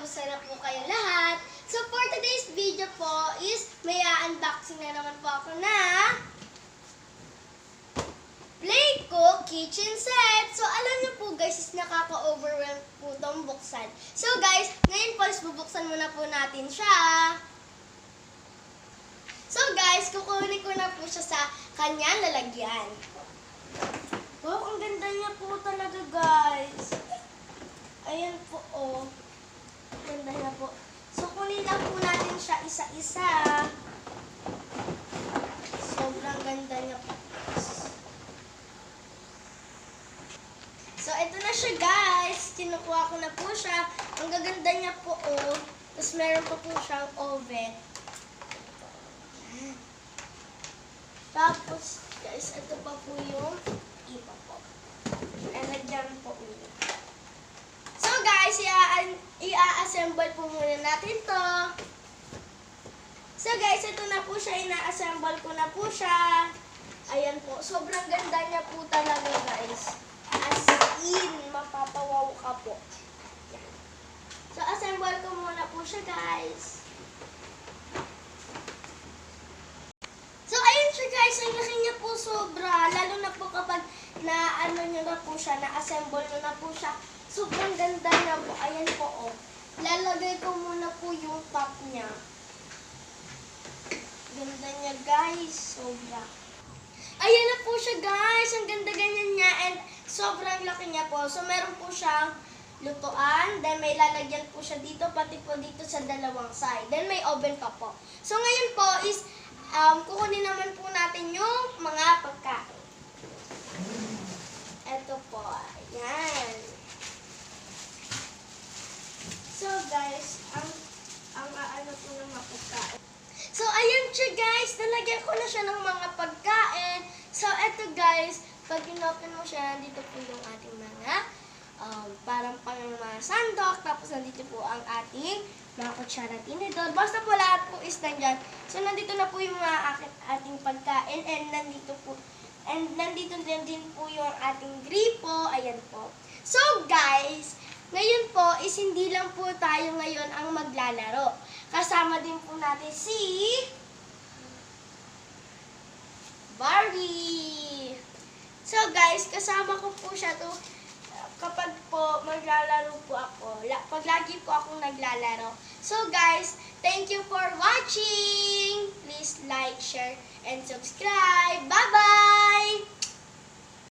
Kamusta na po kayo lahat? So for today's video po is may unboxing na naman po ako na Playco kitchen set. So alam niyo po guys, is nakaka-overwhelm po itong buksan. So guys, ngayon po is bubuksan muna po natin siya. So guys, kukunin ko na po siya sa kanyang lalagyan. Wow, ang ganda niya po talaga guys. Ayan po, oh. Ganda na po. So, kunin lang po natin siya isa-isa. Sobrang ganda niya po. So, ito na siya, guys. Kinukuha ko na po siya. Ang gaganda niya po, oh. Tapos, meron pa po siyang oven. Tapos, guys, ito pa po yung iba po. Nalagyan po ulit. So guys, i-assemble po muna natin to. So guys, ito na po siya, ina-assemble ko na po siya. Ayan po, sobrang ganda niya po talaga guys. As in, mapapawaw ka po. Yan. So assemble ko muna po siya guys. So ayun siya guys, ang laki niya po sobra. Lalo na po kapag na-ano nyo na po siya, na-assemble nyo na po siya. Sobrang ganda niya po. Ayan po, oh. Lalagay ko muna po yung top niya. Ganda niya, guys. Sobra. Ayan na po siya, guys. Ang ganda ganyan niya. And sobrang laki niya po. So, meron po siyang lutuan. Then, may lalagyan po siya dito. Pati po dito sa dalawang side. Then, may oven pa po. So, ngayon po is, kukunin naman po natin yung mga pagkain. Ito po. Ayan. So guys, ang aano po ng mga pagkain. So ayan siya guys, nalagyan ko na siya ng mga pagkain. So eto guys, pag in-open mo siya, nandito po yung ating mga parang pang mga sandok. Tapos nandito po ang ating mga kutsara tinidor. Basta po lahat po is nandyan. So nandito na po yung mga ating pagkain. And nandito din po yung ating gripo. Ayan po. So guys, ngayon po is hindi lang po tayo ngayon ang maglalaro. Kasama din po natin si Barbie. So guys, kasama ko po siya to kapag po maglalaro po ako. Pag lagi po akong naglalaro. So guys, thank you for watching. Please like, share, and subscribe. Bye-bye!